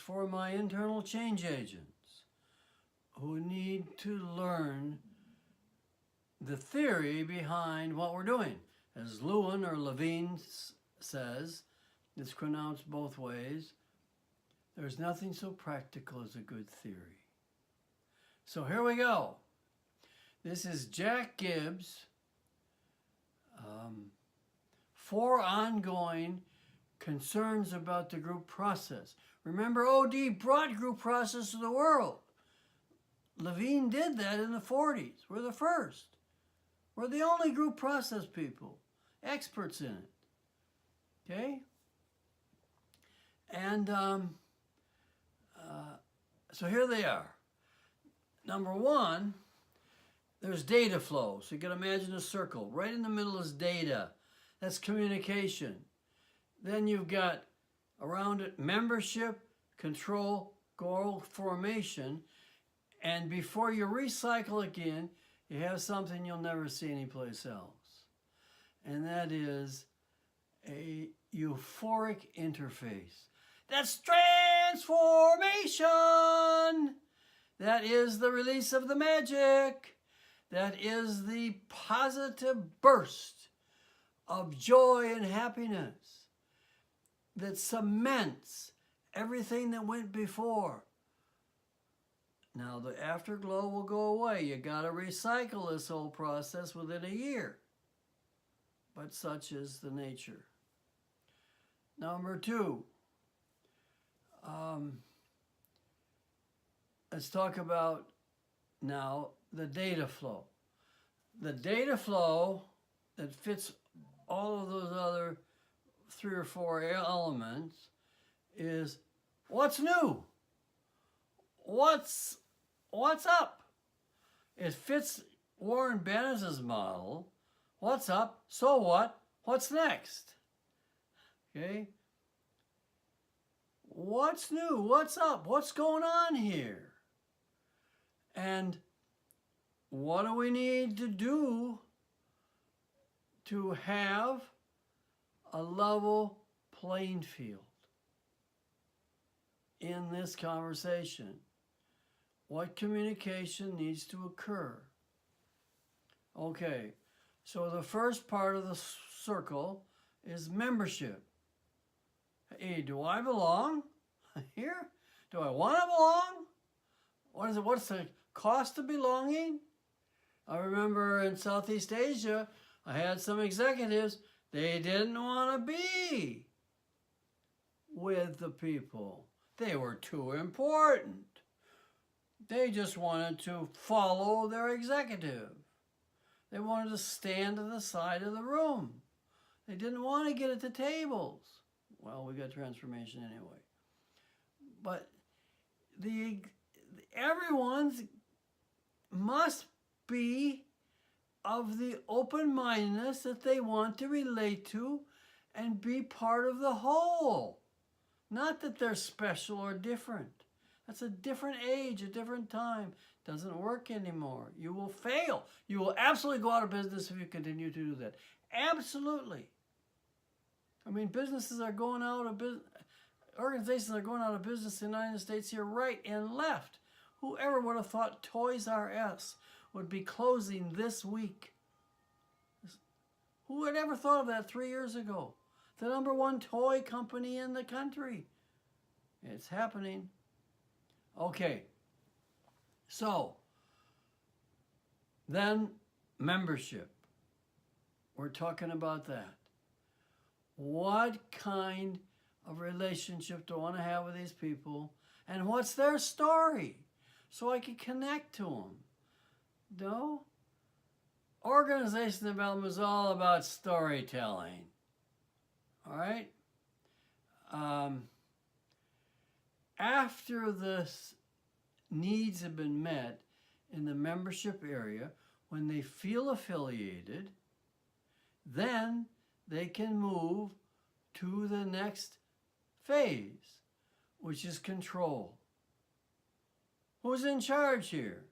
for my internal change agents who need to learn the theory behind what we're doing. As Lewin or Levine says, it's pronounced both ways, there's nothing so practical as a good theory. So here we go. This is Jack Gibb's 4 ongoing concerns about the group process. Remember, OD brought group process to the world. Levine did that in the 40s. We're the first. We're the only group process people, experts in it. Okay? And so here they are. Number 1, there's data flow. So you can imagine a circle. Right in the middle is data. That's communication. Then you've got around it membership, control, goal formation. And before you recycle again, you have something you'll never see anyplace else. And that is a euphoric interface. That's transformation. That is the release of the magic. That is the positive burst of joy and happiness that cements everything that went before. Now the afterglow will go away. You got to recycle this whole process within a year. But such is the nature. Number 2. Let's talk about now the data flow. The data flow that fits all of those other 3 or 4 elements is what's new? What's up? It fits Warren Bennett's model. What's up? So what? What's next? Okay? What's new? What's up? What's going on here? And what do we need to do to have a level playing field in this conversation? What communication needs to occur? Okay, so the first part of the circle is membership. Hey, do I belong here? Do I want to belong? What is it? What's the cost of belonging? I remember in Southeast Asia, I had some executives, they didn't want to be with the people. They were too important. They just wanted to follow their executive. They wanted to stand to the side of the room. They didn't want to get at the tables. Well, we got transformation anyway. But everyone's must be of the open-mindedness that they want to relate to and be part of the whole. Not that they're special or different. That's a different age, a different time. Doesn't work anymore. You will fail. You will absolutely go out of business if you continue to do that. Absolutely. I mean, businesses are going out of business. Organizations are going out of business in the United States here, right and left. Whoever would have thought Toys R Us would be closing this week? Who would ever thought of that 3 years ago? The #1 toy company in the country. It's happening. Okay. So, then membership. We're talking about that. What kind of relationship do I want to have with these people? And what's their story? So I can connect to them. No? Organization development is all about storytelling. All right? After the needs have been met in the membership area, when they feel affiliated, then they can move to the next phase, which is control. Who's in charge here?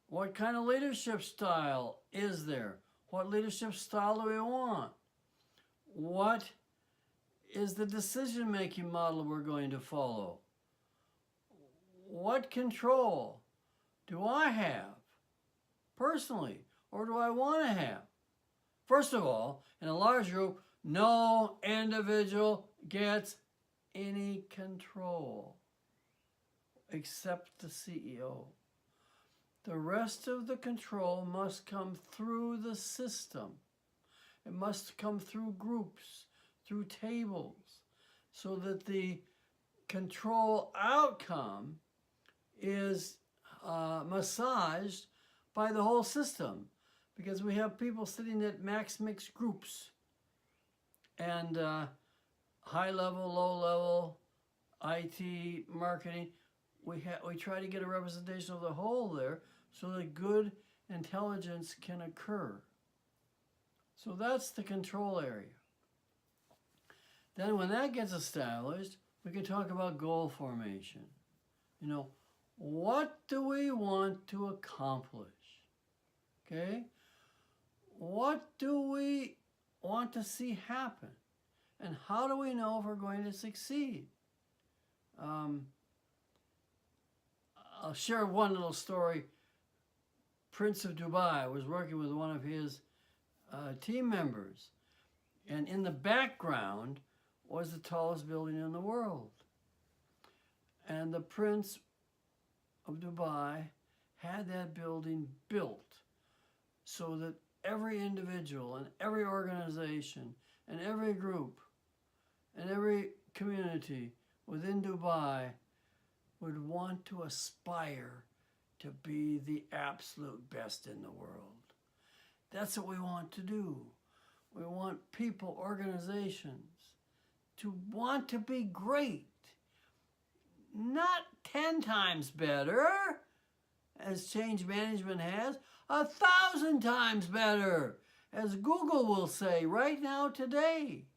What kind of leadership style is there? What leadership style do we want? What is the decision-making model we're going to follow? what control do I have personally, or do I want to have? First of all, in a large group, no individual gets any control except the CEO. The rest of the control must come through the system. It must come through groups, through tables, so that the control outcome is massaged by the whole system, because we have people sitting at max mix groups and high level, low level, IT, marketing. We try to get a representation of the whole there so that good intelligence can occur. So that's the control area. Then when that gets established, we can talk about goal formation. You know, what do we want to accomplish? Okay? What do we want to see happen? And how do we know if we're going to succeed? I'll share one little story. Prince of Dubai was working with one of his team members, and in the background was the tallest building in the world. And the Prince of Dubai had that building built so that every individual and every organization and every group and every community within Dubai would want to aspire to be the absolute best in the world. That's what we want to do. We want people, organizations, to want to be great. Not 10 times better, as change management has, 1,000 times better, as Google will say right now today.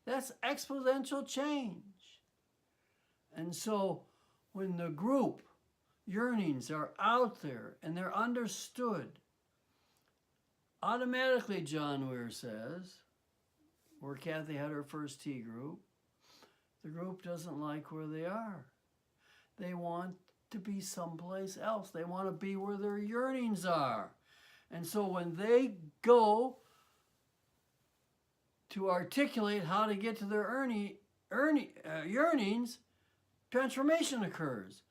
That's exponential change. And so when the group yearnings are out there and they're understood, automatically, John Weir says, where Kathy had her first tea group, the group doesn't like where they are. They want to be someplace else. They want to be where their yearnings are. And so when they go to articulate how to get to their yearnings, transformation occurs.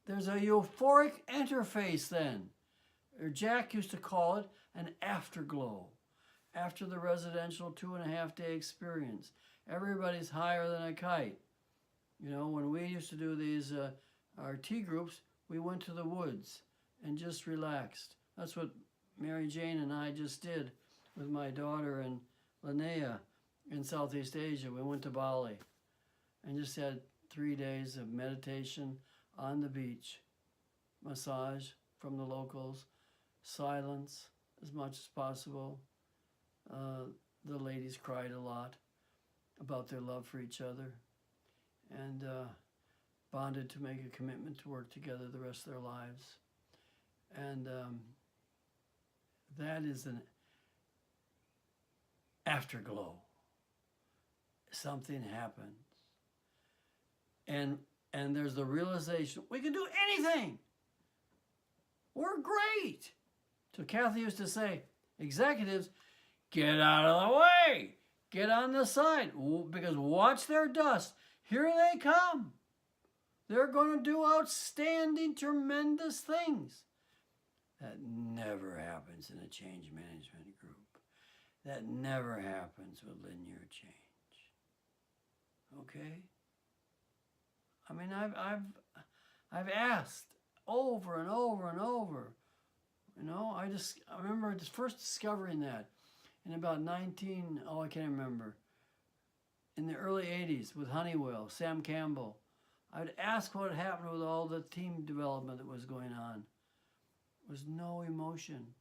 There's a euphoric interface then. Or Jack used to call it an afterglow. After the residential 2.5-day experience, everybody's higher than a kite. You know, when we used to do these, our tea groups, we went to the woods and just relaxed. That's what Mary Jane and I just did with my daughter and Linnea in Southeast Asia. We went to Bali and just had 3 days of meditation on the beach, massage from the locals, silence as much as possible. The ladies cried a lot about their love for each other and bonded to make a commitment to work together the rest of their lives. And that is an afterglow. Something happens. And there's the realization, we can do anything. We're great. So Kathy used to say, executives, get out of the way. Get on the side. Because watch their dust. Here they come. They're going to do outstanding, tremendous things. That never happens in a change management group. That never happens with linear change. Okay? I mean, I've asked over and over and over. You know, I remember just first discovering that in about I can't remember, in the early 80s with Honeywell, Sam Campbell. I would ask what happened with all the team development that was going on. There was no emotion.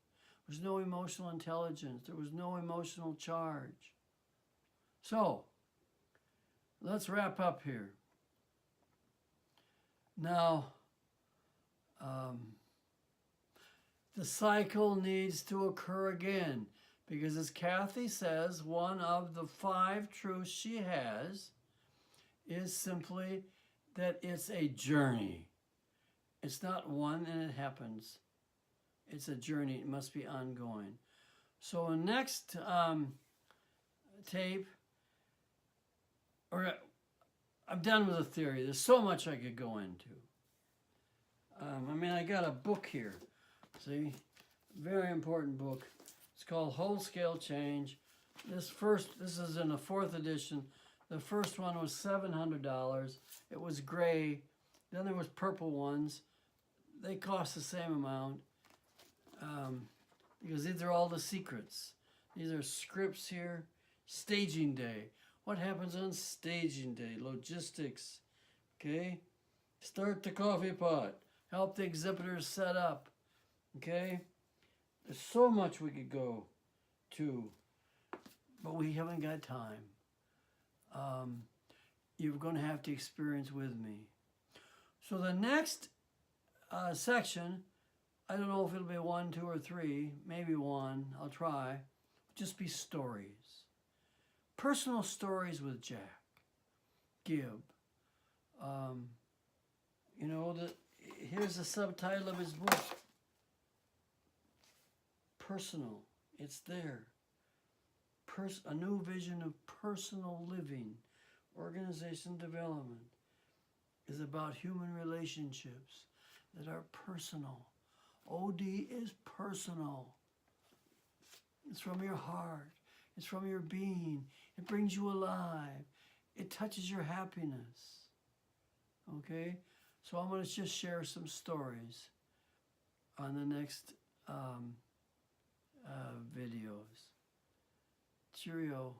There was no emotional intelligence. There was no emotional charge. So, let's wrap up here. Now, the cycle needs to occur again because, as Kathy says, one of the 5 truths she has is simply that it's a journey. It's not one and it happens. It's a journey. It must be ongoing. So in next tape, or I'm done with the theory. There's so much I could go into. I mean, I got a book here. See? Very important book. It's called Whole Scale Change. This is in the 4th edition. The first one was $700. It was gray. Then there was purple ones. They cost the same amount because these are all the secrets. These are scripts here. Staging day. What happens on staging day? Logistics. Okay? Start the coffee pot. Help the exhibitors set up. Okay? There's so much we could go to, but we haven't got time. You're going to have to experience with me. So the next section, I don't know if it'll be 1, 2, or 3, maybe 1, I'll try, just be stories. Personal stories with Jack, Gibb. You know, here's the subtitle of his book. Personal, it's there. A new vision of personal living, organization development is about human relationships that are personal. OD is personal. It's from your heart. It's from your being. It brings you alive. It touches your happiness. Okay? So I'm going to just share some stories on the next videos. Cheerio.